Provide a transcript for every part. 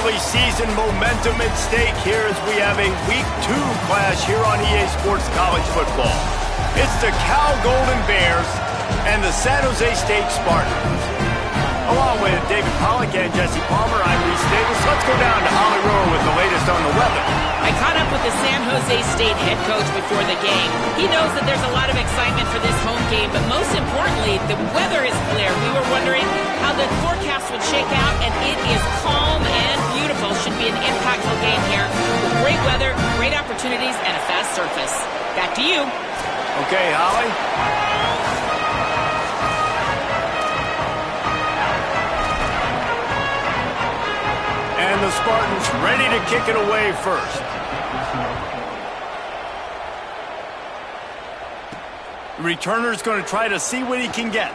early season momentum at stake here as we have a Week 2 clash here on EA Sports College Football. It's the Cal Golden Bears and the San Jose State Spartans. Along with David Pollack and Jesse Palmer, I'm Reese Davis. Let's go down to Holly Rowe with the latest on the weather. I caught up with the San Jose State head coach before the game. He knows that there's a lot of excitement for this home game, but most importantly, the weather is clear. We were wondering how the forecast would shake out, and it is calm and beautiful. Should be an impactful game here with great weather, great opportunities, and a fast surface. Back to you. Okay, Holly. And the Spartans ready to kick it away first. The returner's going to try to see what he can get.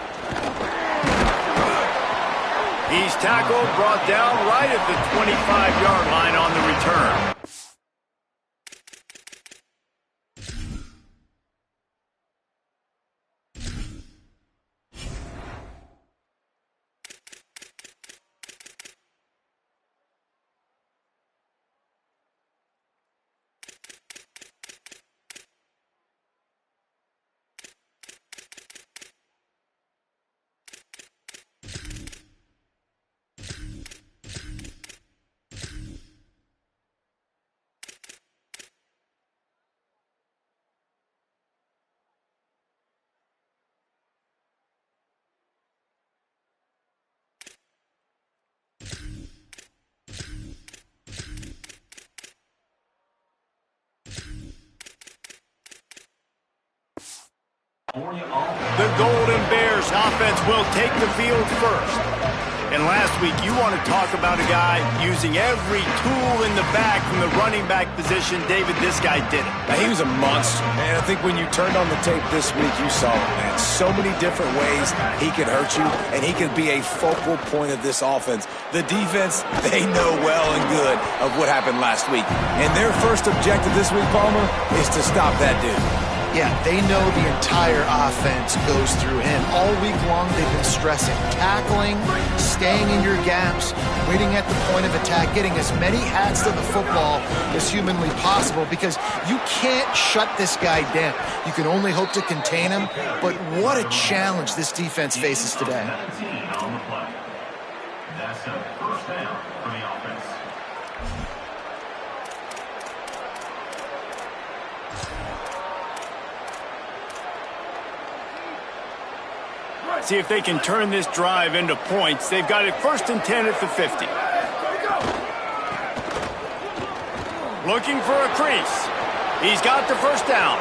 He's tackled, brought down right at the 25-yard line on the return. The Golden Bears offense will take the field first. And last week, you want to talk about a guy using every tool in the bag from the running back position. David, this guy did it. Now, he was a monster, man. I think when you turned on the tape this week, you saw it, man. So many different ways he could hurt you, and he could be a focal point of this offense. The defense, they know well and good of what happened last week. And their first objective this week, Palmer, is to stop that dude. Yeah, they know the entire offense goes through him. All week long, they've been stressing tackling, staying in your gaps, waiting at the point of attack, getting as many hats to the football as humanly possible because you can't shut this guy down. You can only hope to contain him, but what a challenge this defense faces today. That's a first down for the offense. See if they can turn this drive into points. They've got it 1st and 10 at the 50. Looking for a crease. He's got the first down.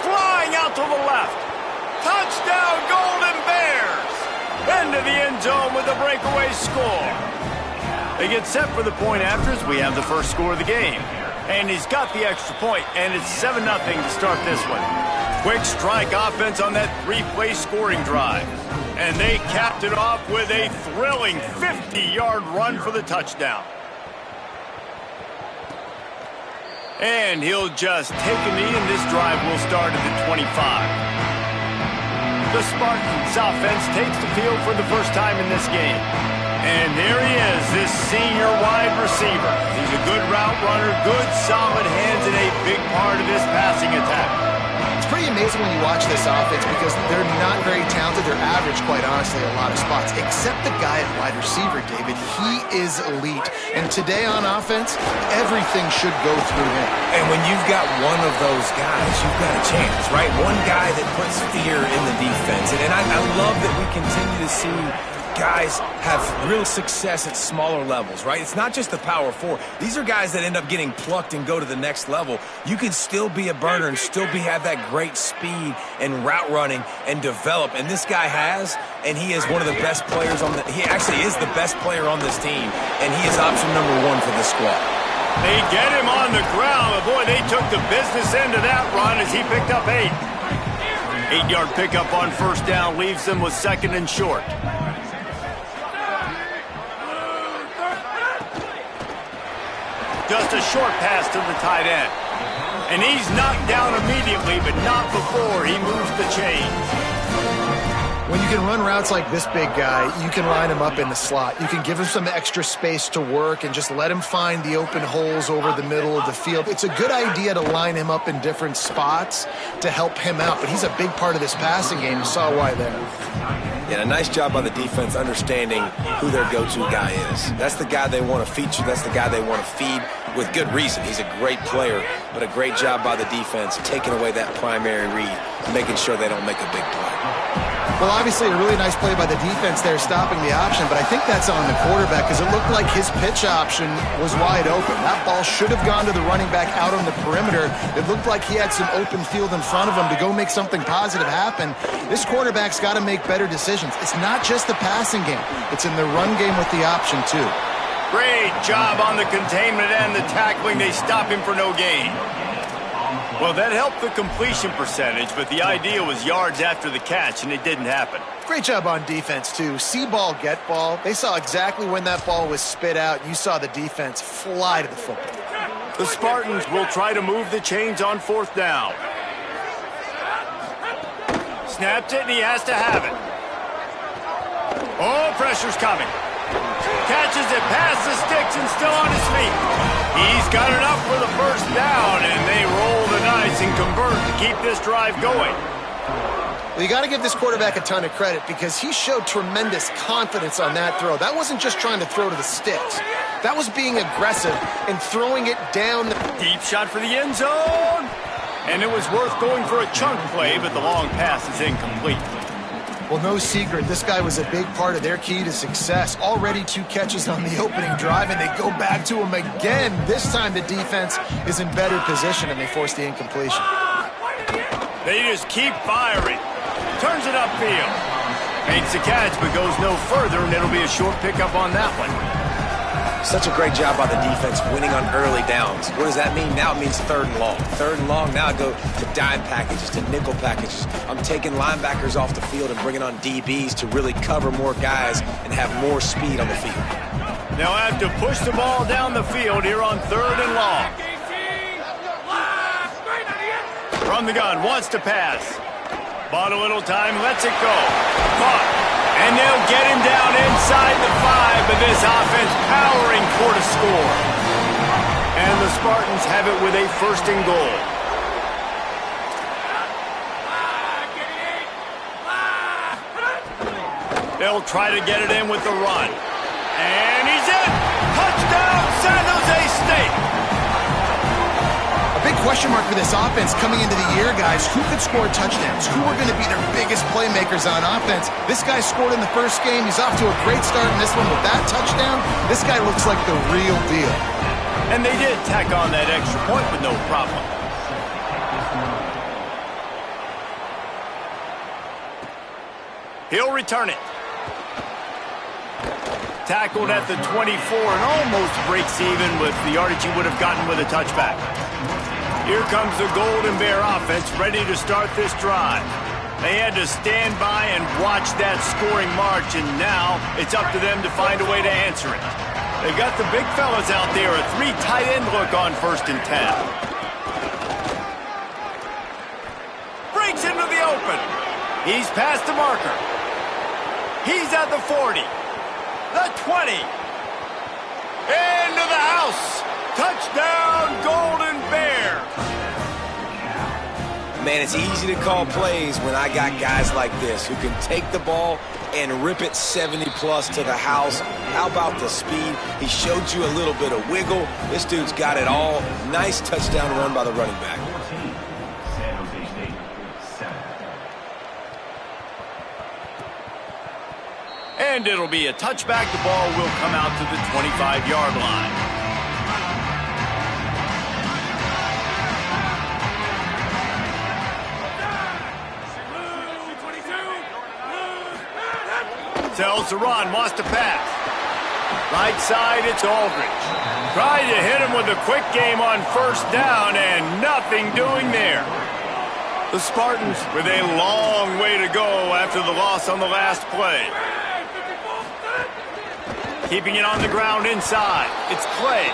Flying out to the left. Touchdown, Golden Bears! Into the end zone with a breakaway score. They get set for the point afters. We have the first score of the game. And he's got the extra point, and it's 7-0 to start this one. Quick strike offense on that 3-play scoring drive. And they capped it off with a thrilling 50-yard run for the touchdown. And he'll just take a knee, and this drive will start at the 25. The Spartans offense takes the field for the first time in this game. And there he is, this senior wide receiver. He's a good route runner, good solid hands, and a big part of this passing attack. It's pretty amazing when you watch this offense because they're not very talented. They're average, quite honestly, a lot of spots. Except the guy at wide receiver, David. He is elite. And today on offense, everything should go through him. And when you've got one of those guys, you've got a chance, right? One guy that puts fear in the defense. And I love that we continue to see guys have real success at smaller levels, right? It's not just the power four. These are guys that end up getting plucked and go to the next level. You can still be a burner and still have that great speed and route running and develop. And this guy has, and he is one of the best players on he actually is the best player on this team. And he is option number 1 for the squad. They get him on the ground. Boy, they took the business end of that run as he picked up 8. 8-yard pickup on first down leaves them with 2nd and short. Just a short pass to the tight end. And he's knocked down immediately, but not before he moves the chains. When you can run routes like this big guy, you can line him up in the slot. You can give him some extra space to work and just let him find the open holes over the middle of the field. It's a good idea to line him up in different spots to help him out, but he's a big part of this passing game. You saw why there. Yeah, a nice job by the defense understanding who their go-to guy is. That's the guy they want to feature. That's the guy they want to feed with good reason. He's a great player, but a great job by the defense taking away that primary read, making sure they don't make a big play. Well, obviously a really nice play by the defense there stopping the option, but I think that's on the quarterback because it looked like his pitch option was wide open. That ball should have gone to the running back out on the perimeter. It looked like he had some open field in front of him to go make something positive happen. This quarterback's got to make better decisions. It's not just the passing game. It's in the run game with the option, too. Great job on the containment and the tackling. They stop him for no gain. Well, that helped the completion percentage, but the idea was yards after the catch, and it didn't happen. Great job on defense, too. See ball, get ball. They saw exactly when that ball was spit out. You saw the defense fly to the football. The Spartans will try to move the chains on 4th down. Snapped it, and he has to have it. Oh, pressure's coming. Catches it past the sticks and still on his feet. He's got enough for the first down, and they roll the dice and convert to keep this drive going. Well, you got to give this quarterback a ton of credit because he showed tremendous confidence on that throw. That wasn't just trying to throw to the sticks. That was being aggressive and throwing it down. Deep shot for the end zone. And it was worth going for a chunk play, but the long pass is incomplete. Well, no secret, this guy was a big part of their key to success. Already 2 catches on the opening drive, and they go back to him again. This time the defense is in better position, and they force the incompletion. They just keep firing. Turns it upfield. Makes the catch, but goes no further, and it'll be a short pickup on that one. Such a great job by the defense winning on early downs. What does that mean? Now it means 3rd and long. 3rd and long, now I go to dime packages, to nickel packages. I'm taking linebackers off the field and bringing on DBs to really cover more guys and have more speed on the field. They'll have to push the ball down the field here on 3rd and long. From the gun, wants to pass. Bought a little time, lets it go. Caught. And they'll get him down inside the 5, but this offense powering for to score. And the Spartans have it with a 1st and goal. They'll try to get it in with the run. And he's in! Touchdown, San Jose State! A big question mark for this offense coming into the year, guys. Who could score touchdowns? Who are going to be their biggest playmakers on offense? This guy scored in the first game. He's off to a great start in this one with that touchdown. This guy looks like the real deal. And they did tack on that extra point with no problem. He'll return it. Tackled at the 24 and almost breaks even with the yardage he would have gotten with a touchback. Here comes the Golden Bear offense ready to start this drive. They had to stand by and watch that scoring march, and now it's up to them to find a way to answer it. They've got the big fellas out there, a 3 tight end look on 1st and 10. Breaks into the open. He's past the marker. He's at the 40. The 20. Into the house. Touchdown, Golden Bear. Man, it's easy to call plays when I got guys like this who can take the ball and rip it 70-plus to the house. How about the speed? He showed you a little bit of wiggle. This dude's got it all. Nice touchdown run by the running back. San Jose State, 7. And it'll be a touchback. The ball will come out to the 25-yard line. Tells to run, wants to pass. Right side, it's Aldridge. Tried to hit him with a quick game on 1st down, and nothing doing there. The Spartans with a long way to go after the loss on the last play. Keeping it on the ground inside. It's Clay.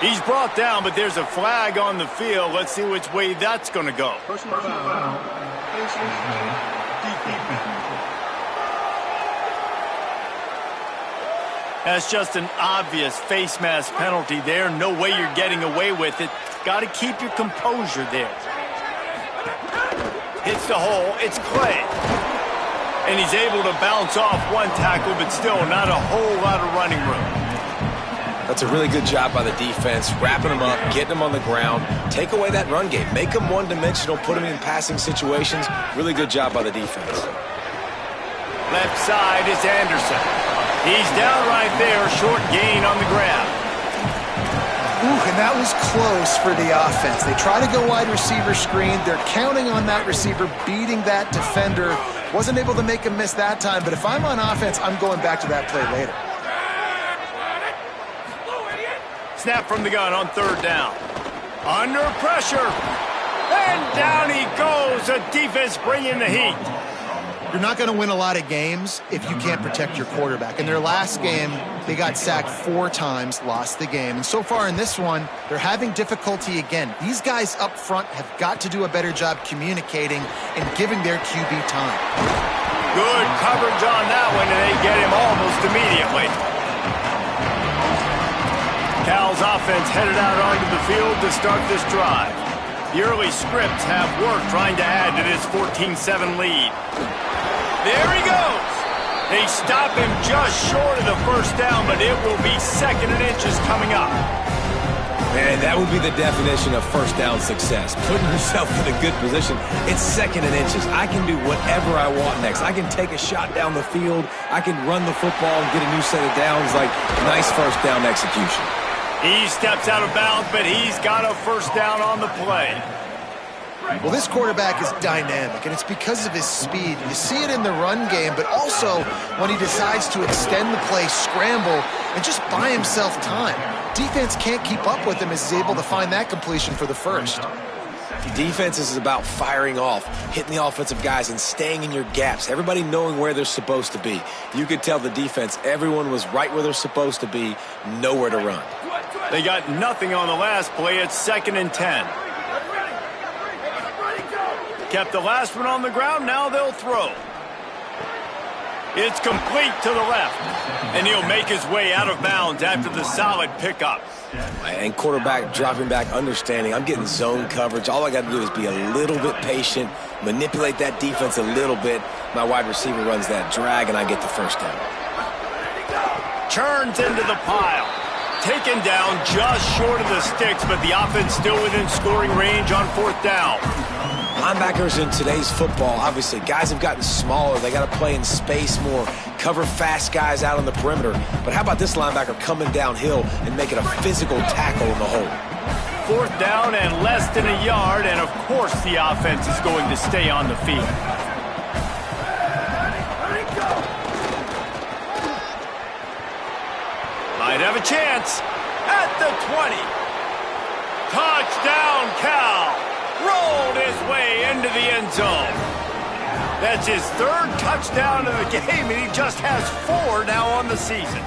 He's brought down, but there's a flag on the field. Let's see which way that's going to go. Personal foul. That's just an obvious face mask penalty there. No way you're getting away with it. Got to keep your composure there. Hits the hole. It's Clay. And he's able to bounce off one tackle, but still not a whole lot of running room. That's a really good job by the defense, wrapping them up, getting them on the ground. Take away that run game. Make them one-dimensional, put them in passing situations. Really good job by the defense. Left side is Anderson. He's down right there, short gain on the grab. Ooh, and that was close for the offense. They try to go wide receiver screen. They're counting on that receiver beating that defender. Wasn't able to make him miss that time, but if I'm on offense, I'm going back to that play later. Snap from the gun on third down. Under pressure. And down he goes. The defense bringing the heat. You're not going to win a lot of games if you can't protect your quarterback. In their last game, they got sacked 4 times, lost the game. And so far in this one, they're having difficulty again. These guys up front have got to do a better job communicating and giving their QB time. Good coverage on that one, and they get him almost immediately. Cal's offense headed out onto the field to start this drive. The early scripts have worked trying to add to this 14-7 lead. There he goes. They stop him just short of the first down, but it will be 2nd and inches coming up. Man, that would be the definition of first down success. Putting yourself in a good position. It's 2nd and inches. I can do whatever I want next. I can take a shot down the field. I can run the football and get a new set of downs. Like, nice first down execution. He steps out of bounds, but he's got a first down on the play. Well, this quarterback is dynamic, and it's because of his speed. You see it in the run game, but also when he decides to extend the play, scramble, and just buy himself time. Defense can't keep up with him as he's able to find that completion for the first. Defense is about firing off, hitting the offensive guys, and staying in your gaps. Everybody knowing where they're supposed to be. You could tell the defense, everyone was right where they're supposed to be, nowhere to run. They got nothing on the last play. It's 2nd and 10. Kept the last one on the ground. Now they'll throw. It's complete to the left. And he'll make his way out of bounds after the solid pickup. And quarterback dropping back, understanding I'm getting zone coverage. All I got to do is be a little bit patient, manipulate that defense a little bit. My wide receiver runs that drag, and I get the first down. Turns into the pile. Taken down just short of the sticks, but the offense still within scoring range on 4th down. Linebackers in today's football, obviously, guys have gotten smaller. They got to play in space more, cover fast guys out on the perimeter. But how about this linebacker coming downhill and making a physical tackle in the hole? 4th down and less than a yard, and of course the offense is going to stay on the field. Might have a chance at the 20. Touchdown, Cal. Rolled his way into the end zone. That's his 3rd touchdown of the game, and he just has 4 now on the season.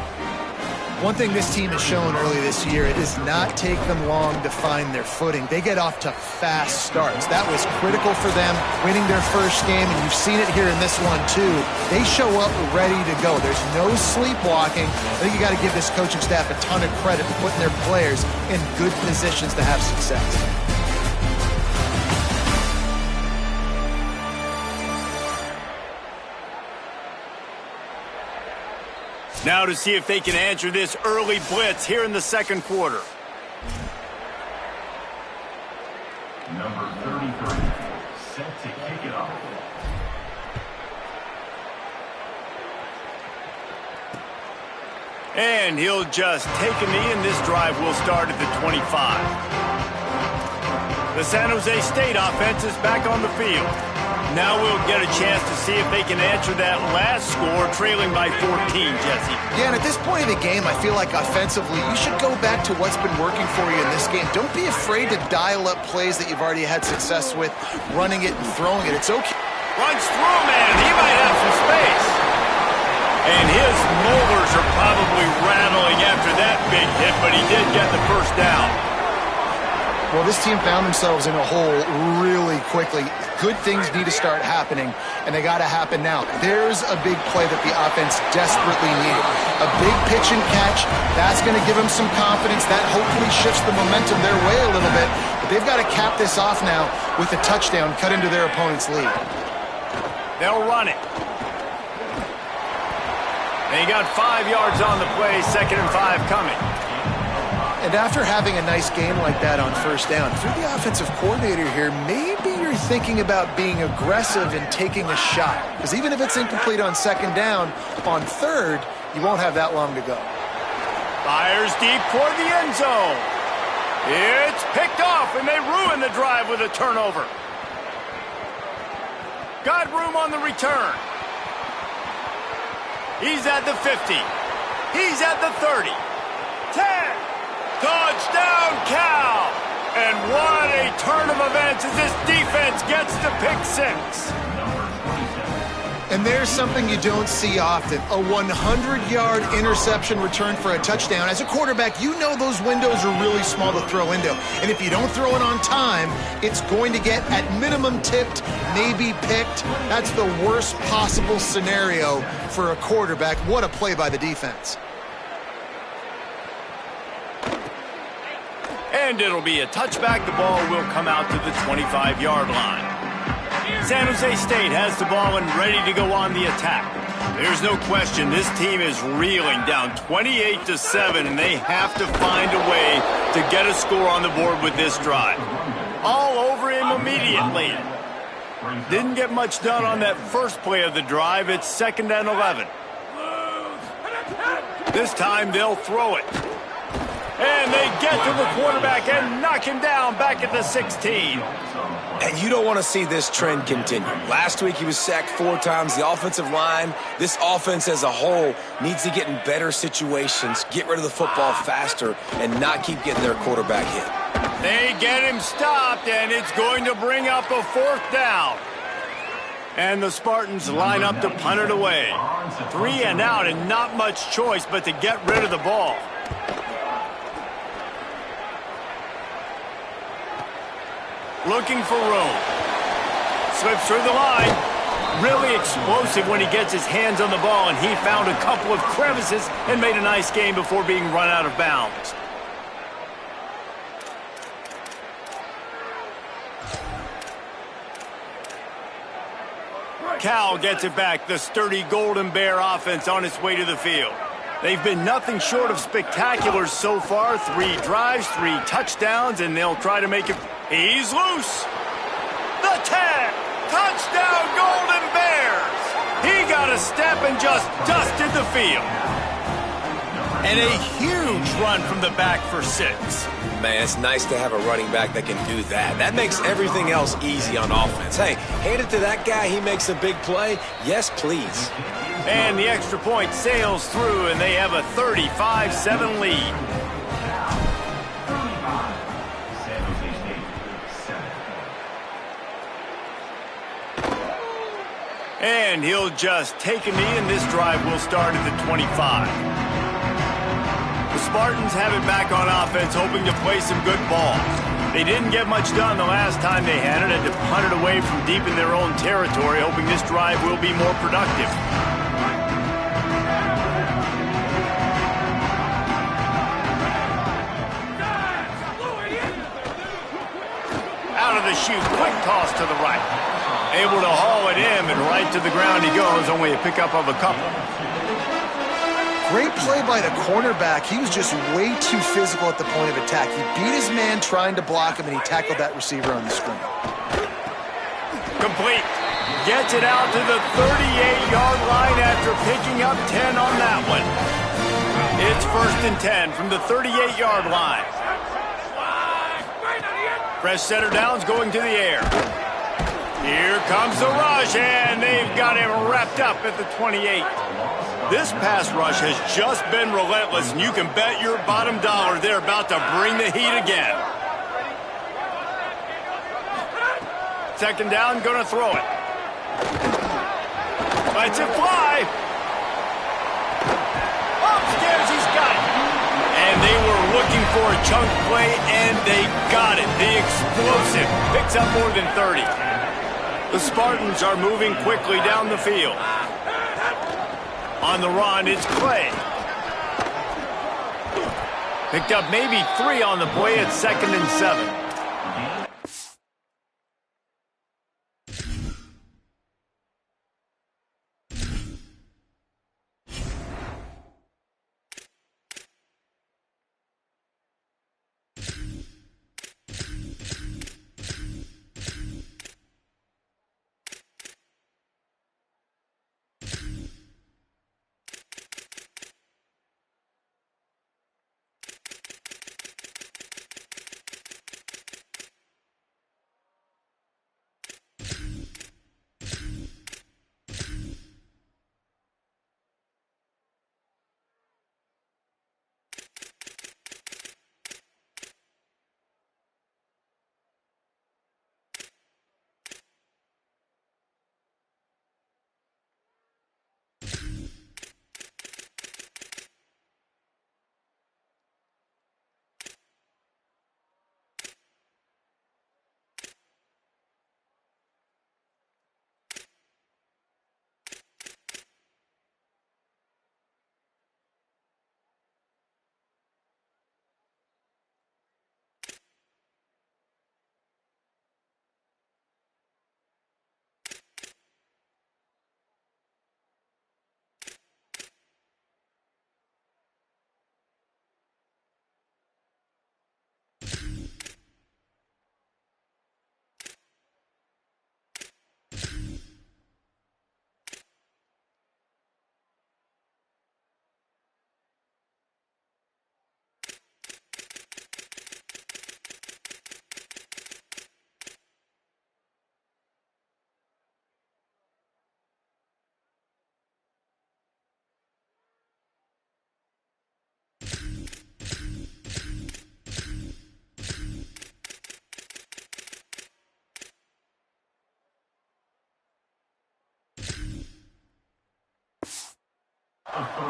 One thing this team has shown early this year, it does not take them long to find their footing. They get off to fast starts. That was critical for them, winning their first game, and you've seen it here in this one too. They show up ready to go. There's no sleepwalking. I think you got to give this coaching staff a ton of credit for putting their players in good positions to have success. Now to see if they can answer this early blitz here in the 2nd quarter. Number 33, set to kick it off. And he'll just take a knee, and this drive will start at the 25. The San Jose State offense is back on the field. Now we'll get a chance to see if they can answer that last score, trailing by 14, Jesse. Yeah, and at this point in the game, I feel like offensively, you should go back to what's been working for you in this game. Don't be afraid to dial up plays that you've already had success with, running it and throwing it. It's okay. Runs through, man. He might have some space. And his molars are probably rattling after that big hit, but he did get the first down. Well, this team found themselves in a hole really quickly. Good things need to start happening, and they got to happen now. There's a big play that the offense desperately needed. A big pitch and catch. That's going to give them some confidence. That hopefully shifts the momentum their way a little bit. But they've got to cap this off now with a touchdown cut into their opponent's lead. They'll run it. They got 5 yards on the play, 2nd and 5 coming. And after having a nice game like that on first down, if you're the offensive coordinator here, maybe you're thinking about being aggressive and taking a shot. Because even if it's incomplete on 2nd down, on 3rd, you won't have that long to go. Fires deep toward the end zone. It's picked off, and they ruin the drive with a turnover. Got room on the return. He's at the 50. He's at the 30. 10. Touchdown, Cal! And what a turn of events as this defense gets to pick 6. And there's something you don't see often, a 100-yard interception return for a touchdown. As a quarterback, you know those windows are really small to throw into. And if you don't throw it on time, it's going to get at minimum tipped, maybe picked. That's the worst possible scenario for a quarterback. What a play by the defense. And it'll be a touchback. The ball will come out to the 25-yard line. San Jose State has the ball and ready to go on the attack. There's no question this team is reeling down 28-7, and they have to find a way to get a score on the board with this drive. All over him immediately. Didn't get much done on that first play of the drive. It's 2nd and 11. This time they'll throw it. And they get to the quarterback and knock him down back at the 16. And you don't want to see this trend continue. Last week he was sacked 4 times. The offensive line, this offense as a whole, needs to get in better situations, get rid of the football faster, and not keep getting their quarterback hit. They get him stopped, and it's going to bring up a 4th down. And the Spartans line up to punt it away. 3 and out, and not much choice but to get rid of the ball. Looking for room. Slips through the line. Really explosive when he gets his hands on the ball, and he found a couple of crevices and made a nice game before being run out of bounds. Cal gets it back. The sturdy Golden Bear offense on its way to the field. They've been nothing short of spectacular so far. 3 drives, 3 touchdowns, and they'll try to make it. He's loose. The 10. Touchdown, Golden Bears. He got a step and just dusted the field. And a huge run from the back for 6. Man, it's nice to have a running back that can do that. That makes everything else easy on offense. Hey, hand it to that guy. He makes a big play. Yes, please. And the extra point sails through, and they have a 35-7 lead. And he'll just take a knee, and this drive will start at the 25. The Spartans have it back on offense, hoping to play some good ball. They didn't get much done the last time they had to punt it away from deep in their own territory, hoping this drive will be more productive. Out of the chute, quick toss to the right. Able to haul it in, and right to the ground he goes, only a pickup of a couple. Great play by the cornerback. He was just way too physical at the point of attack. He beat his man trying to block him, and he tackled that receiver on the screen. Complete. Gets it out to the 38-yard line after picking up 10 on that one. It's 1st and 10 from the 38-yard line. Fresh setter downs going to the air. Here comes the rush, and they've got him wrapped up at the 28. This pass rush has just been relentless, and you can bet your bottom dollar they're about to bring the heat again. 2nd down, going to throw it. Lets it fly. Upstairs, he's got it. And they were looking for a chunk play, and they got it. The explosive picks up more than 30. The Spartans are moving quickly down the field. On the run, it's Clay. Picked up maybe 3 on the play at 2nd and 7.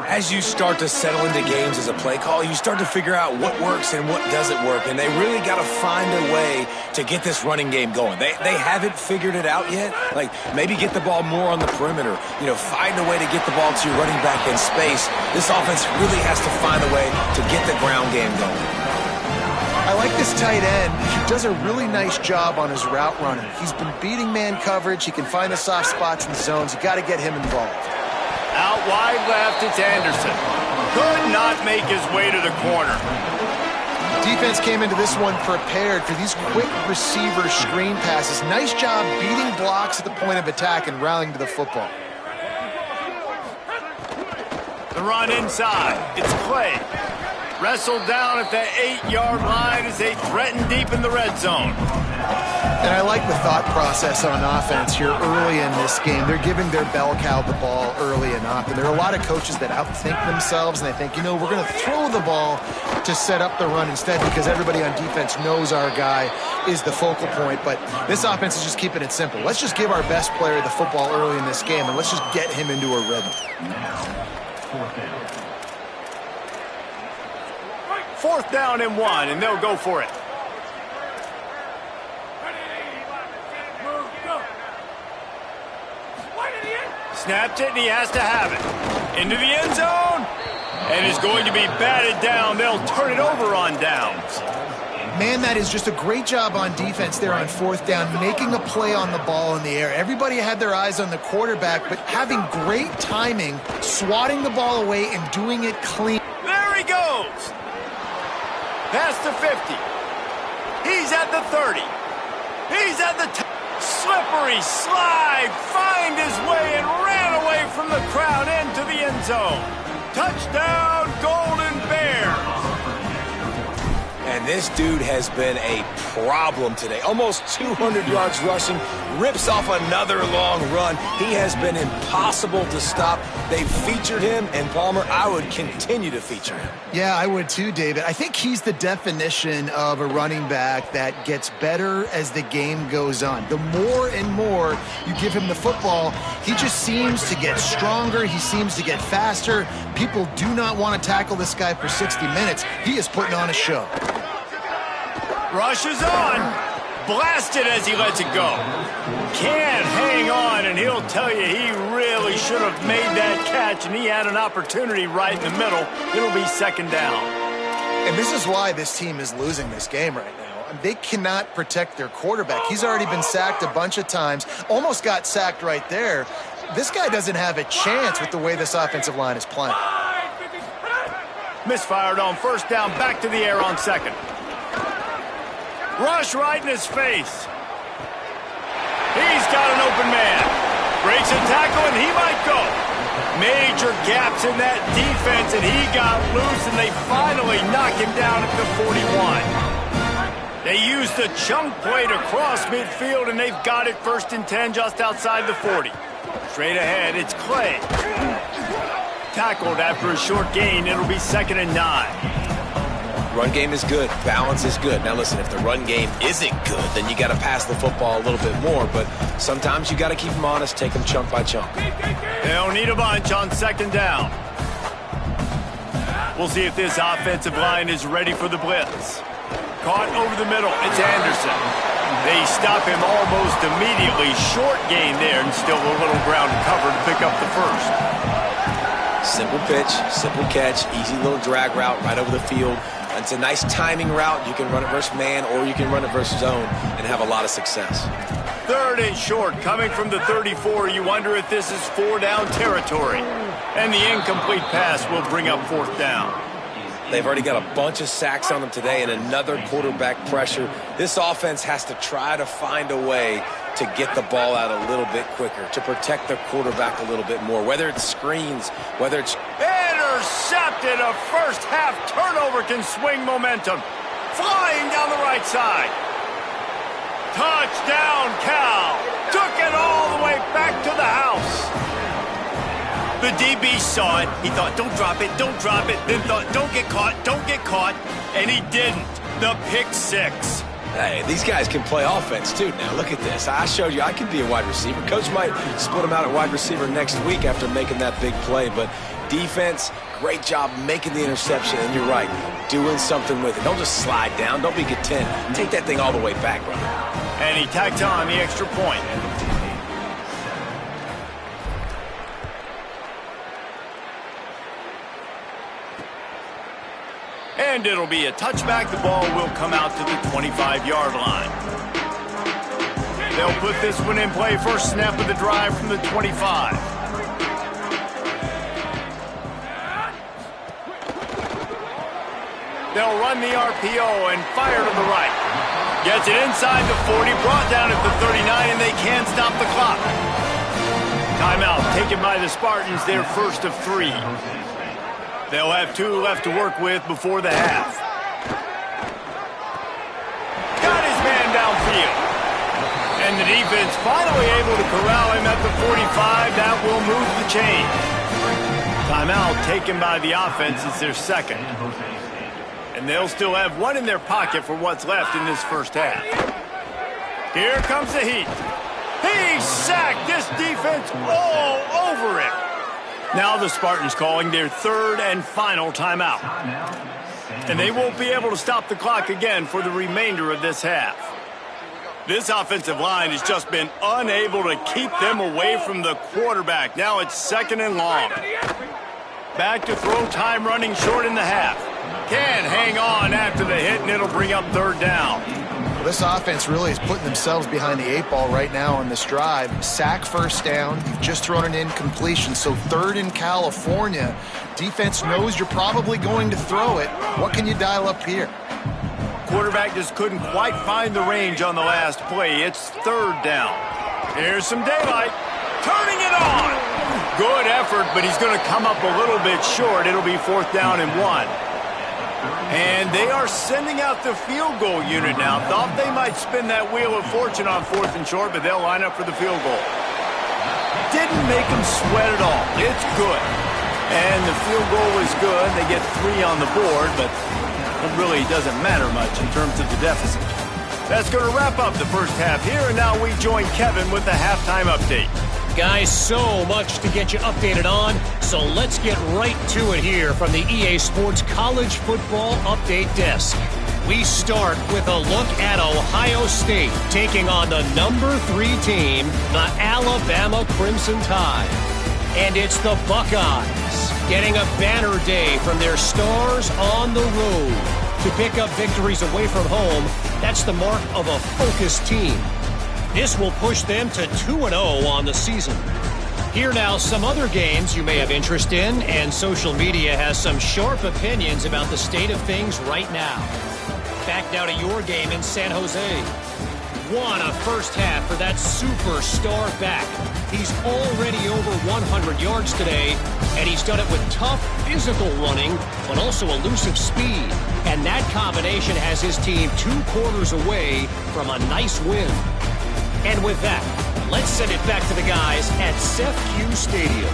As you start to settle into games as a play call, you start to figure out what works and what doesn't work, and they really got to find a way to get this running game going. They haven't figured it out yet. Like, maybe get the ball more on the perimeter, find a way to get the ball to your running back in space. This offense really has to find a way to get the ground game going. I like this tight end. He does a really nice job on his route running. He's been beating man coverage. He can find the soft spots in the zones. You got to get him involved. Out wide left, it's Anderson. Could not make his way to the corner. Defense came into this one prepared for these quick receiver screen passes. Nice job beating blocks at the point of attack and rallying to the football. The run inside. It's Clay. Wrestled down at the 8-yard line as they threaten deep in the red zone. And I like the thought process on offense here early in this game. They're giving their bell cow the ball early enough. And there are a lot of coaches that outthink themselves, and they think, we're going to throw the ball to set up the run instead because everybody on defense knows our guy is the focal point. But this offense is just keeping it simple. Let's just give our best player the football early in this game, and let's just get him into a rhythm. Fourth down and 1, and they'll go for it. Snapped it, and he has to have it. Into the end zone, and is going to be batted down. They'll turn it over on downs. Man, that is just a great job on defense there on fourth down, making a play on the ball in the air. Everybody had their eyes on the quarterback, but having great timing, swatting the ball away and doing it clean. There he goes. Past the 50. He's at the 30. He's at the slippery slide, find his way and ran away from the crowd into the end zone. Touchdown, Golden Bears. And And this dude has been a problem today. Almost 200 yards rushing, rips off another long run. He has been impossible to stop. They've featured him, and Palmer, I would continue to feature him. Yeah, I would too, David. I think he's the definition of a running back that gets better as the game goes on. The more and more you give him the football, he just seems to get stronger. He seems to get faster. People do not want to tackle this guy for 60 minutes. He is putting on a show. Rushes on. Blasted as he lets it go. Can't hang on, and he'll tell you he really should have made that catch, and he had an opportunity right in the middle. It'll be second down. And this is why this team is losing this game right now. They cannot protect their quarterback. He's already been sacked a bunch of times, almost got sacked right there. This guy doesn't have a chance with the way this offensive line is playing. Misfired on first down, back to the air on second. Rush right in his face. He's got an open man. Breaks a tackle, and he might go. Major gaps in that defense, and he got loose, and they finally knock him down at the 41. They used the chunk play to cross midfield, and they've got it first and 10 just outside the 40. Straight ahead, it's Clay. Tackled after a short gain. It'll be second and 9. Run game is good. Balance is good. Now listen, if the run game isn't good, then you got to pass the football a little bit more. But sometimes you got to keep them honest, take them chunk by chunk. They'll need a bunch on second down. We'll see if this offensive line is ready for the blitz. Caught over the middle. It's Anderson. They stop him almost immediately. Short gain there, and still a little ground to cover to pick up the first. Simple pitch, simple catch, easy little drag route right over the field. It's a nice timing route. You can run it versus man, or you can run it versus zone and have a lot of success. Third and short, coming from the 34. You wonder if this is 4-down territory. And the incomplete pass will bring up fourth down. They've already got a bunch of sacks on them today and another quarterback pressure. This offense has to try to find a way to get the ball out a little bit quicker, to protect their quarterback a little bit more, whether it's screens, whether it's... Intercepted. A first-half turnover can swing momentum. Flying down the right side. Touchdown, Cal. Took it all the way back to the house. The DB saw it. He thought, don't drop it, don't drop it. Then thought, don't get caught. And he didn't. The pick six. Hey, these guys can play offense, too. Now, look at this. I showed you I can be a wide receiver. Coach might split him out at wide receiver next week after making that big play. But defense, great job making the interception. And you're right, doing something with it. Don't just slide down. Don't be content. Take that thing all the way back, brother. And he tacked on the extra point. And it'll be a touchback. The ball will come out to the 25-yard line. They'll put this one in play. First snap of the drive from the 25. They'll run the RPO and fire to the right. Gets it inside the 40, brought down at the 39, and they can't stop the clock. Timeout taken by the Spartans, their first of 3. They'll have 2 left to work with before the half. Got his man downfield. And the defense finally able to corral him at the 45. That will move the chain. Timeout taken by the offense. It's their second. And they'll still have 1 in their pocket for what's left in this first half. Here comes the heat. He sacked this defense all over it. Now the Spartans calling their third and final timeout. And they won't be able to stop the clock again for the remainder of this half. This offensive line has just been unable to keep them away from the quarterback. Now it's second and long. Back to throw time, running short in the half. Can hang on after the hit, and it'll bring up third down. This offense really is putting themselves behind the 8 ball right now on this drive. Sack first down. You've just thrown an incompletion. So third in California. Defense knows you're probably going to throw it. What can you dial up here? Quarterback just couldn't quite find the range on the last play. It's third down. Here's some daylight. Turning it on. Good effort, but he's going to come up a little bit short. It'll be fourth down and 1. And they are sending out the field goal unit now. Thought they might spin that wheel of fortune on 4th and short, but they'll line up for the field goal. Didn't make them sweat at all. It's good. And the field goal is good. They get 3 on the board, but it really doesn't matter much in terms of the deficit. That's going to wrap up the first half here, and now we join Kevin with the halftime update. Guys, so much to get you updated on, so let's get right to it here from the EA Sports College Football Update Desk. We start with a look at Ohio State taking on the number 3 team, the Alabama Crimson Tide. And it's the Buckeyes getting a banner day from their stars on the road. To pick up victories away from home, that's the mark of a focused team. This will push them to 2-0 on the season. Here now, some other games you may have interest in, and social media has some sharp opinions about the state of things right now. Back now to your game in San Jose. What a first half for that superstar back. He's already over 100 yards today, and he's done it with tough physical running, but also elusive speed. And that combination has his team 2 quarters away from a nice win. And with that, let's send it back to the guys at SEFCU Stadium.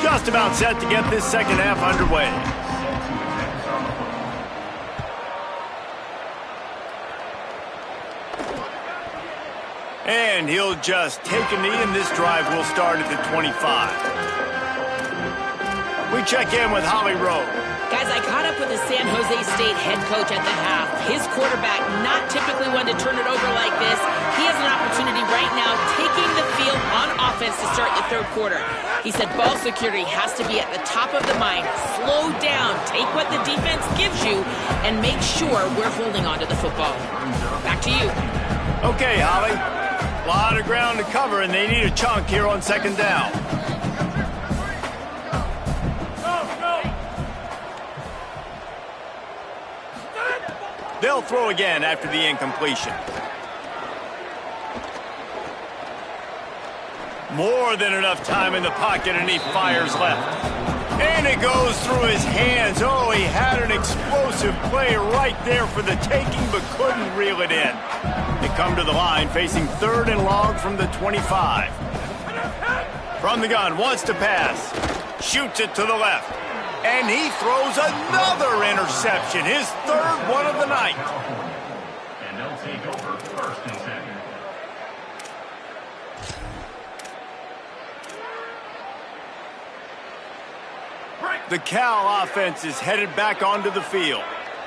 Just about set to get this second half underway. And he'll just take a knee, and this drive will start at the 25. We check in with Holly Rowe. Guys, I caught up with the San Jose State head coach at the half. His quarterback, not typically one to turn it over like this. He has an opportunity right now taking the field on offense to start the third quarter. He said ball security has to be at the top of the mind. Slow down, take what the defense gives you, and make sure we're holding on to the football. Back to you. Okay, Holly. A lot of ground to cover, and they need a chunk here on second down. They'll throw again after the incompletion. More than enough time in the pocket, and he fires left. And it goes through his hands. Oh, he had an explosive play right there for the taking, but couldn't reel it in. They come to the line, facing 3rd and long from the 25. From the gun, wants to pass. Shoots it to the left. And he throws another interception, his 3rd one of the night. And they'll take over 1st and 10. The Cal offense is headed back onto the field.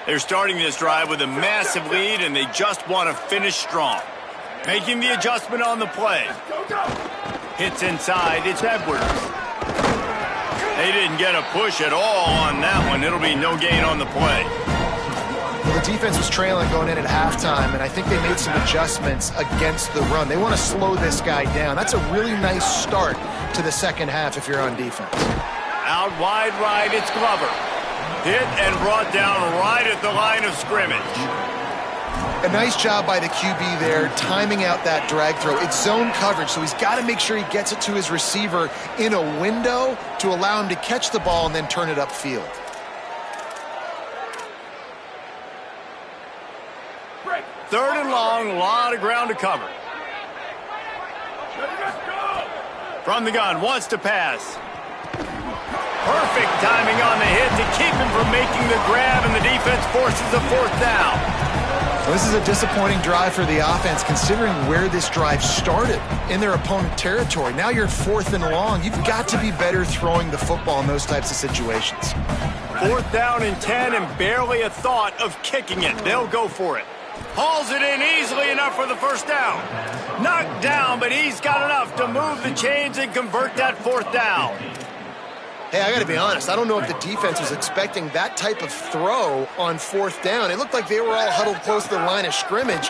They're starting this drive with a massive lead, and they just want to finish strong. Making the adjustment on the play. Hits inside, it's Edwards. They didn't get a push at all on that one. It'll be no gain on the play. Well, the defense was trailing going in at halftime, and I think they made some adjustments against the run. They want to slow this guy down. That's a really nice start to the second half if you're on defense. Out wide right, it's Glover. Hit and brought down right at the line of scrimmage. A nice job by the QB there, timing out that drag throw. It's zone coverage, so he's got to make sure he gets it to his receiver in a window to allow him to catch the ball and then turn it upfield. Third and long, a lot of ground to cover. From the gun, wants to pass. Perfect timing on the hit to keep him from making the grab, and the defense forces a 4th down. Well, this is a disappointing drive for the offense, considering where this drive started in their opponent territory. Now you're 4th and long. You've got to be better throwing the football in those types of situations. 4th down and 10, and barely a thought of kicking it. They'll go for it. Hauls it in easily enough for the 1st down. Knocked down, but he's got enough to move the chains and convert that 4th down. Hey, I got to be honest. I don't know if the defense was expecting that type of throw on 4th down. It looked like they were all huddled close to the line of scrimmage,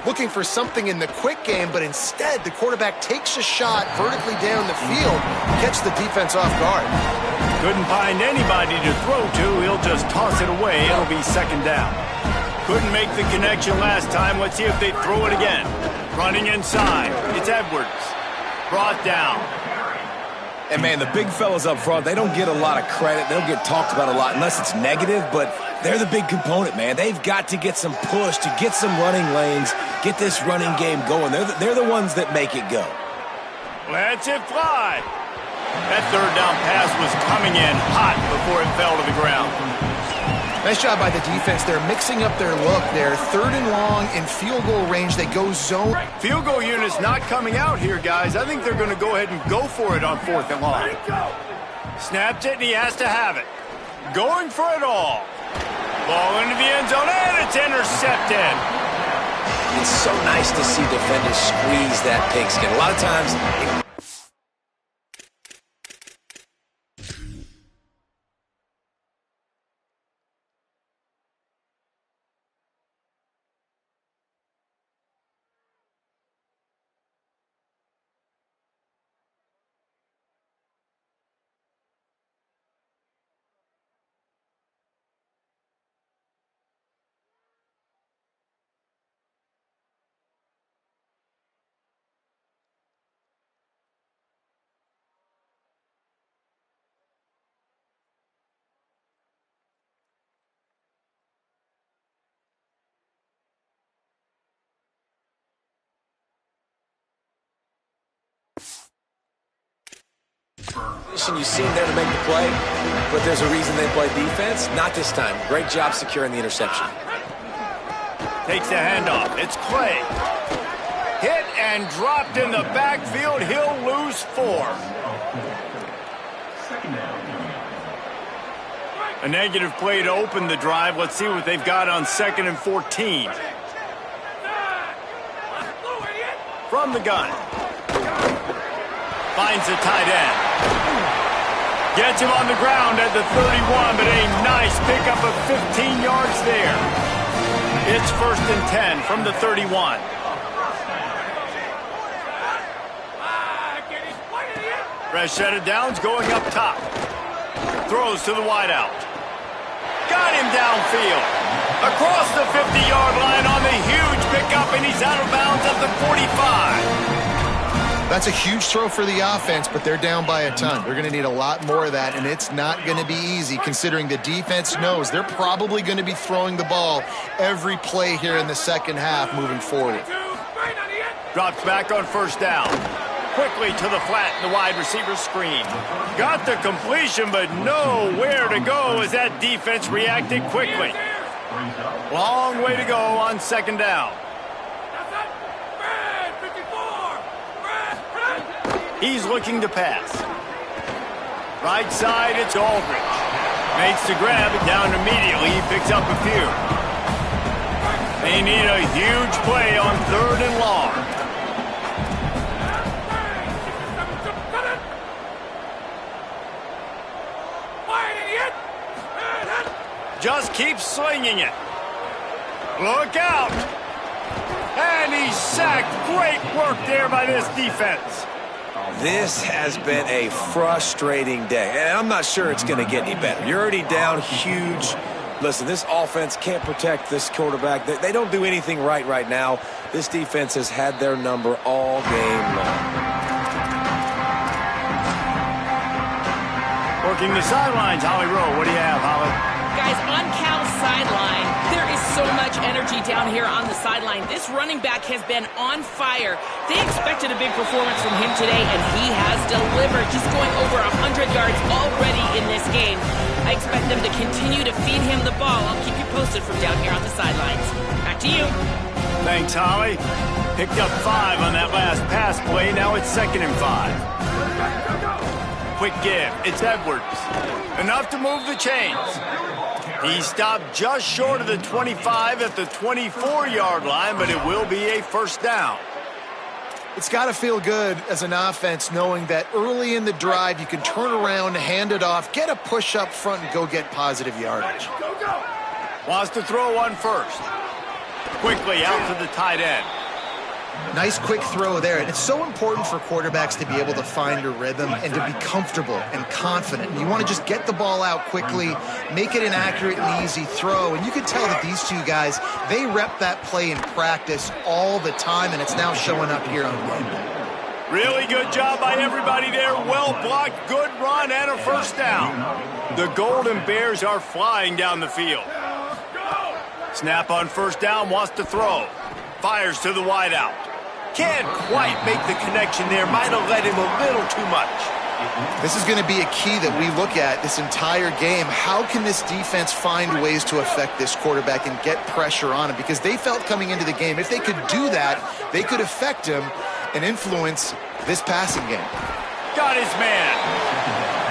looking for something in the quick game, but instead the quarterback takes a shot vertically down the field, catch the defense off guard. Couldn't find anybody to throw to. He'll just toss it away. It'll be second down. Couldn't make the connection last time. Let's see if they throw it again. Running inside. It's Edwards. Brought down. And, man, the big fellas up front, they don't get a lot of credit. They don't get talked about a lot unless it's negative, but they're the big component, man. They've got to get some push, to get some running lanes, get this running game going. They're the ones that make it go. Let's it fly. That third down pass was coming in hot before it fell to the ground. Nice job by the defense. They're mixing up their look there. Third and long in field goal range. They go zone. Field goal unit's not coming out here, guys. I think they're going to go ahead and go for it on fourth and long. Snapped it, and he has to have it. Going for it all. Ball into the end zone, and it's intercepted. It's so nice to see defenders squeeze that pigskin. A lot of times... You see him there to make the play, but there's a reason they play defense. Not this time. Great job securing the interception. Takes the handoff. It's Clay. Hit and dropped in the backfield. He'll lose 4. A negative play to open the drive. Let's see what they've got on 2nd and 14. From the gun. Finds the tight end. Gets him on the ground at the 31, but a nice pickup of 15 yards there. It's 1st and 10 from the 31. Fresh set of downs going up top. Throws to the wideout. Got him downfield. Across the 50-yard line on the huge pickup, and he's out of bounds at the 45. That's a huge throw for the offense, but they're down by a ton. They're going to need a lot more of that, and it's not going to be easy considering the defense knows they're probably going to be throwing the ball every play here in the second half moving forward. Drops back on 1st down. Quickly to the flat in the wide receiver screen. Got the completion, but nowhere to go as that defense reacted quickly. Long way to go on 2nd down. He's looking to pass. Right side, it's Aldridge. Makes the grab, it down immediately. He picks up a few. They need a huge play on 3rd and long. Just keep slinging it. Look out. And he's sacked. Great work there by this defense. This has been a frustrating day, and I'm not sure it's going to get any better. You're already down huge. Listen, this offense can't protect this quarterback. They don't do anything right now. This defense has had their number all game long. Working the sidelines, Holly Rowe. What do you have, Holly? Guys, on Cal's sideline, there is so much energy down here on the sideline. This running back has been on fire. They expected a big performance from him today, and he has delivered. Just going over 100 yards already in this game. I expect them to continue to feed him the ball. I'll keep you posted from down here on the sidelines. Back to you. Thanks, Holly. Picked up 5 on that last pass play. Now it's 2nd and 5. Quick give. It's Edwards. Enough to move the chains. He stopped just short of the 25 at the 24-yard line, but it will be a 1st down. It's got to feel good as an offense knowing that early in the drive you can turn around, hand it off, get a push up front, and go get positive yardage. Wants to throw one first. Quickly out to the tight end. Nice quick throw there. And it's so important for quarterbacks to be able to find a rhythm and to be comfortable and confident. And you want to just get the ball out quickly, make it an accurate and easy throw. And you can tell that these two guys, they rep that play in practice all the time, and it's now showing up here on game day. Really good job by everybody there. Well blocked, good run, and a first down. The Golden Bears are flying down the field. Snap on first down, wants to throw. Fires to the wideout. Can't quite make the connection there. Might have let him a little too much. This is going to be a key that we look at this entire game. How can this defense find ways to affect this quarterback and get pressure on him? Because they felt coming into the game, if they could do that, they could affect him and influence this passing game. Got his man.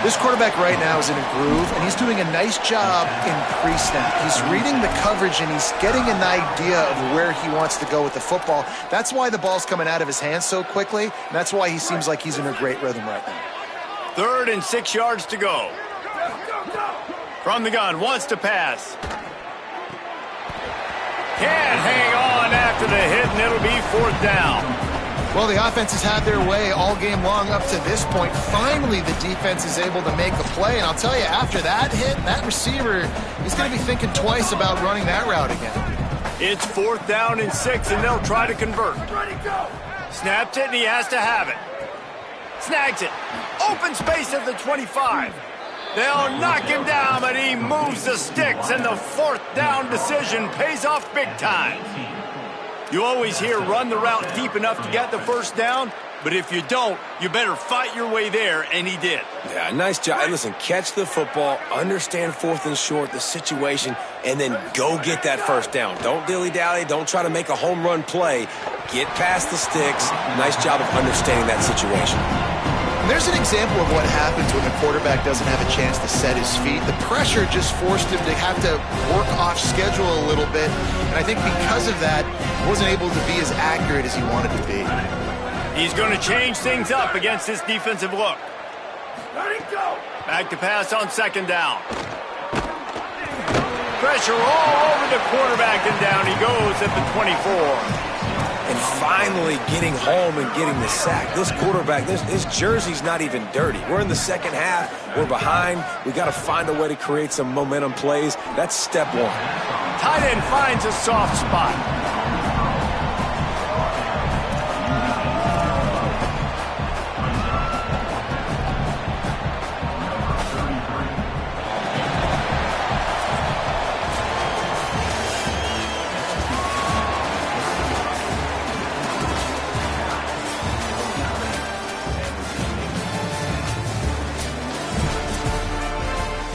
This quarterback right now is in a groove, and he's doing a nice job in pre-snap. He's reading the coverage, and he's getting an idea of where he wants to go with the football. That's why the ball's coming out of his hands so quickly, and that's why he seems like he's in a great rhythm right now. 3rd and 6 yards to go. From the gun, wants to pass. Can't hang on after the hit, and it'll be 4th down. Well, the offense has had their way all game long up to this point. Finally, the defense is able to make a play. And I'll tell you, after that hit, that receiver, he's going to be thinking twice about running that route again. It's 4th down and 6, and they'll try to convert. Snapped it, and he has to have it. Snags it. Open space at the 25. They'll knock him down, but he moves the sticks, and the 4th down decision pays off big time. You always hear run the route deep enough to get the first down, but if you don't, you better fight your way there, and he did. Yeah, nice job. And listen, catch the football, understand 4th and short, the situation, and then go get that first down. Don't dilly-dally. Don't try to make a home run play. Get past the sticks. Nice job of understanding that situation. And there's an example of what happens when the quarterback doesn't have a chance to set his feet. The pressure just forced him to have to work off schedule a little bit. And I think because of that, he wasn't able to be as accurate as he wanted to be. He's going to change things up against this defensive look. Back to pass on 2nd down. Pressure all over the quarterback, and down he goes at the 24. And finally getting home and getting the sack. This quarterback, his jersey's not even dirty. We're in the second half. We're behind. We got to find a way to create some momentum plays. That's step 1. Tight end finds a soft spot.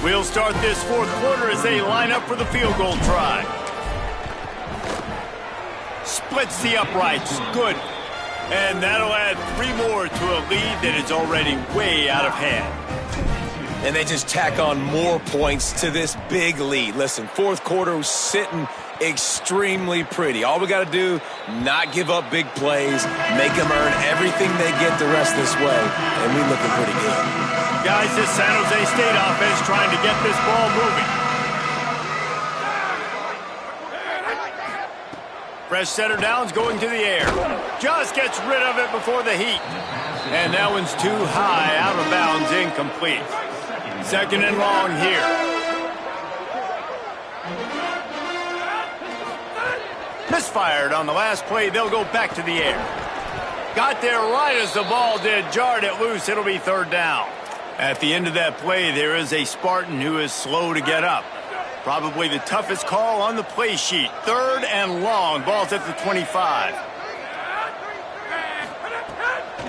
We'll start this 4th quarter as they line up for the field goal try. Splits the uprights. Good. And that'll add 3 more to a lead that is already way out of hand. And they just tack on more points to this big lead. Listen, 4th quarter was sitting extremely pretty. All we got to do, not give up big plays, make them earn everything they get the rest this way, and we're looking pretty good. Guys, this San Jose State offense trying to get this ball moving. Fresh center downs going to the air. Just gets rid of it before the heat. And that one's too high, out of bounds, incomplete. 2nd and long here. Misfired on the last play. They'll go back to the air. Got there right as the ball did. Jarred it loose. It'll be 3rd down. At the end of that play, there is a Spartan who is slow to get up. Probably the toughest call on the play sheet. 3rd and long. Ball's at the 25.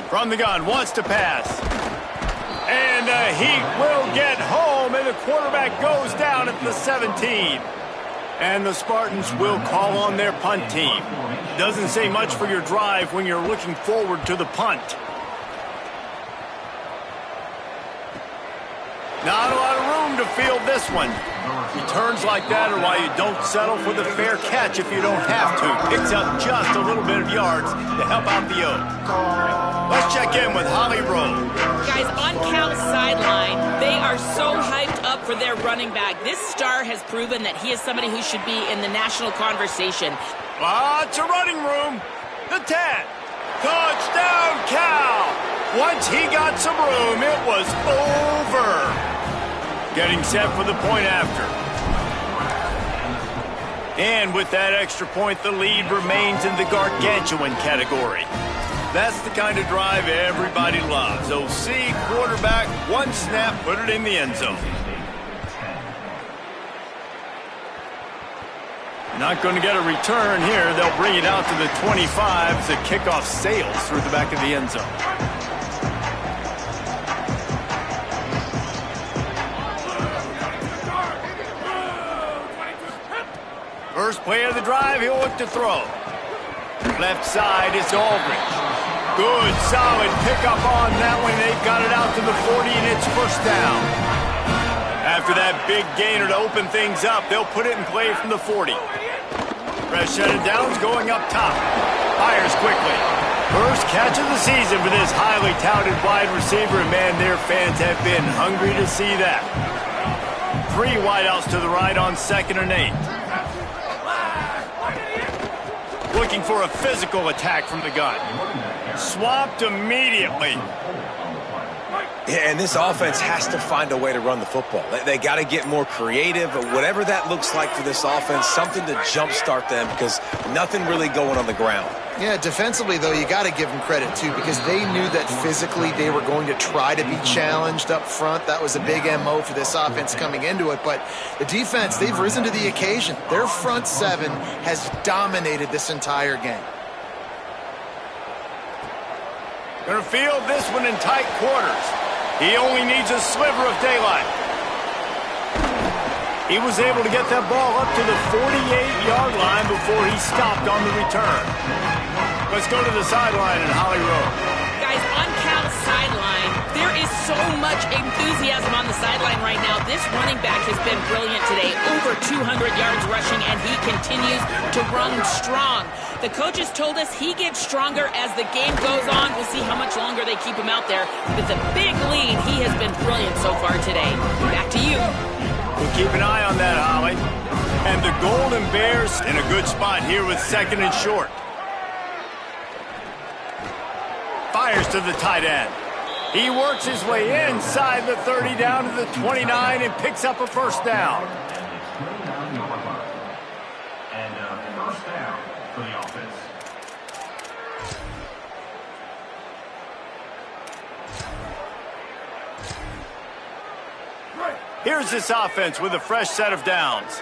From the gun, wants to pass. And the Heat will get home, and the quarterback goes down at the 17. And the Spartans will call on their punt team. Doesn't say much for your drive when you're looking forward to the punt. Not a lot of room to field this one. Returns like that are why you don't settle for the fair catch if you don't have to. Picks up just a little bit of yards to help out the Oaks. Let's check in with Holly Rowe. Guys, on Cal's sideline, they are so hyped up for their running back. This star has proven that he is somebody who should be in the national conversation. Lots of running room. The 10. Touchdown, Cal! Once he got some room, it was over. Getting set for the point after. And with that extra point, the lead remains in the gargantuan category. That's the kind of drive everybody loves. OC, quarterback, one snap, put it in the end zone. Not going to get a return here. They'll bring it out to the 25 as the kickoff sails through the back of the end zone. First play of the drive, he'll look to throw. Left side is Aldridge. Good, solid pickup on that one. They've got it out to the 40, and it's first down. After that big gainer to open things up, they'll put it in play from the 40. Fresh set of downs going up top. Fires quickly. First catch of the season for this highly touted wide receiver, and man, their fans have been hungry to see that. 3 wideouts to the right on 2nd and 8. Looking for a physical attack from the gun. Swamped immediately. Yeah, and this offense has to find a way to run the football. They got to get more creative, or whatever that looks like for this offense, something to jumpstart them, because nothing really going on the ground. Yeah, defensively, though, you got to give them credit, too, because they knew that physically they were going to try to be challenged up front. That was a big MO for this offense coming into it. But the defense, they've risen to the occasion. Their front 7 has dominated this entire game. Going to field this one in tight quarters. He only needs a sliver of daylight. He was able to get that ball up to the 48-yard line before he stopped on the return. Let's go to the sideline in Holly Rowe. Guys, on Cal's sideline, there is so much enthusiasm on the sideline right now. This running back has been brilliant today. Over 200 yards rushing, and he continues to run strong. The coaches told us he gets stronger as the game goes on. We'll see how much longer they keep him out there. With a big lead, he has been brilliant so far today. Back to you. We'll keep an eye on that, Holly. And the Golden Bears in a good spot here with 2nd and short. Fires to the tight end. He works his way inside the 30 down to the 29 and picks up a first down. And first down for the offense. Here's this offense with a fresh set of downs.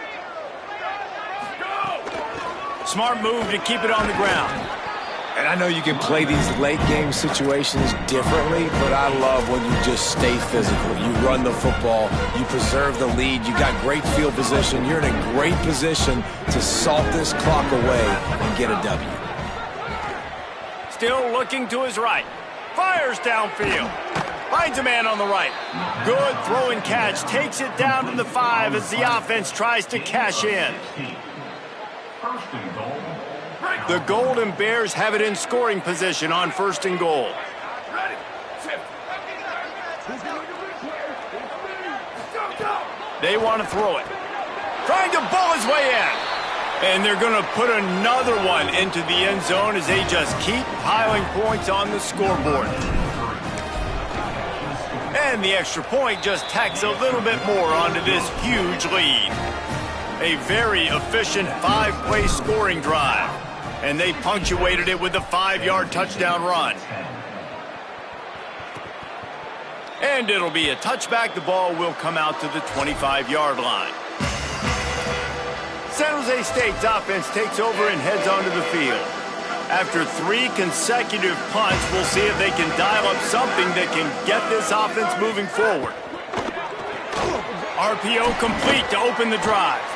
Smart move to keep it on the ground. And I know you can play these late-game situations differently, but I love when you just stay physical. You run the football, you preserve the lead, you got great field position, you're in a great position to salt this clock away and get a W. Still looking to his right. Fires downfield. Finds a man on the right. Good throw and catch. Takes it down to the 5 as the offense tries to cash in. First and goal. The Golden Bears have it in scoring position on 1st and goal. They want to throw it. Trying to bull his way in. And they're going to put another one into the end zone as they just keep piling points on the scoreboard. And the extra point just tacks a little bit more onto this huge lead. A very efficient 5-play scoring drive. And they punctuated it with a 5-yard touchdown run. And it'll be a touchback. The ball will come out to the 25-yard line. San Jose State's offense takes over and heads onto the field. After 3 consecutive punts, we'll see if they can dial up something that can get this offense moving forward. RPO complete to open the drive.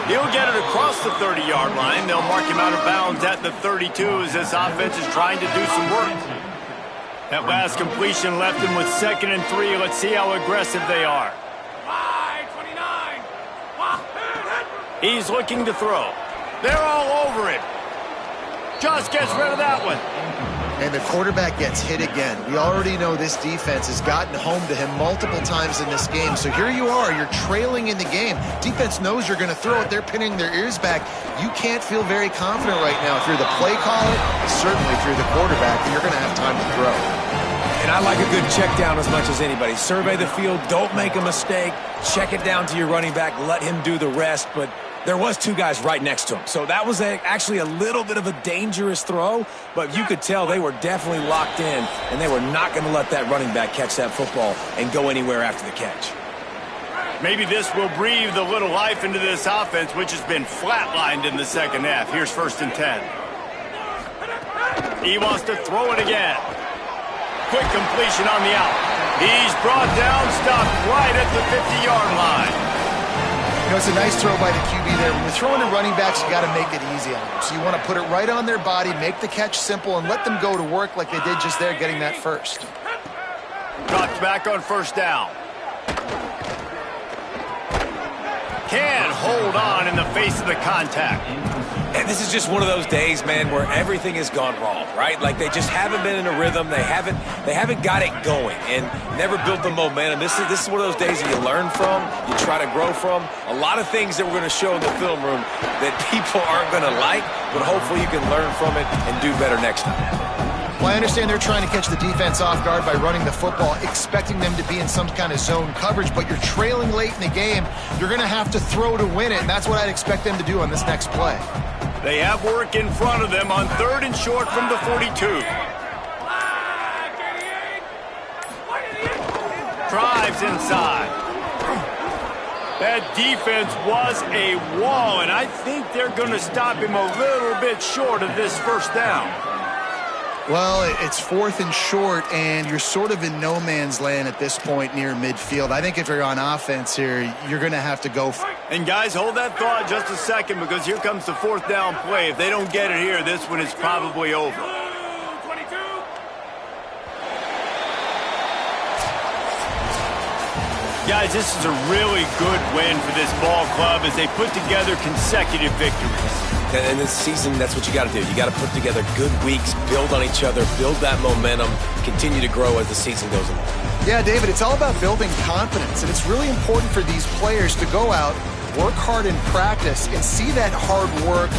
He'll get it across the 30-yard line. They'll mark him out of bounds at the 32 as this offense is trying to do some work. That last completion left him with 2nd and 3. Let's see how aggressive they are. 29. He's looking to throw. They're all over him. Just gets rid of that one. And the quarterback gets hit again. We already know this defense has gotten home to him multiple times in this game. So here you are, you're trailing in the game. Defense knows you're going to throw it. They're pinning their ears back. You can't feel very confident right now. If you're the play caller, certainly if you're the quarterback, you're going to have time to throw. And I like a good check down as much as anybody. Survey the field, don't make a mistake, check it down to your running back, let him do the rest. But there was two guys right next to him. So that was actually a little bit of a dangerous throw, but you could tell they were definitely locked in, and they were not going to let that running back catch that football and go anywhere after the catch. Maybe this will breathe a little life into this offense, which has been flatlined in the second half. Here's 1st and 10. He wants to throw it again. Quick completion on the out. He's brought down, stopped right at the 50-yard line. You know, it's a nice throw by the QB there. When you're throwing to running backs, you got to make it easy on them. So you want to put it right on their body, make the catch simple, and let them go to work like they did just there, getting that first. Drops back on 1st down. Can't hold on in the face of the contact. And this is just one of those days, man, where everything has gone wrong, right? Like they just haven't been in a rhythm. They haven't got it going and never built the momentum. This is one of those days that you learn from, you try to grow from. A lot of things that we're going to show in the film room that people aren't going to like, but hopefully you can learn from it and do better next time. Well, I understand they're trying to catch the defense off guard by running the football, expecting them to be in some kind of zone coverage, but you're trailing late in the game. You're going to have to throw to win it, and that's what I'd expect them to do on this next play. They have work in front of them on 3rd and short from the 42. Drives inside. That defense was a wall, and I think they're going to stop him a little bit short of this 1st down. Well, it's 4th and short, and you're sort of in no man's land at this point near midfield. I think if you're on offense here, you're going to have to go. And guys, hold that thought just a second, because here comes the 4th down play. If they don't get it here, this one is probably over. Guys, this is a really good win for this ball club as they put together consecutive victories. And this season, that's what you got to do. You got to put together good weeks, build on each other, build that momentum, continue to grow as the season goes along. Yeah, David, it's all about building confidence, and it's really important for these players to go out, work hard in practice, and see that hard work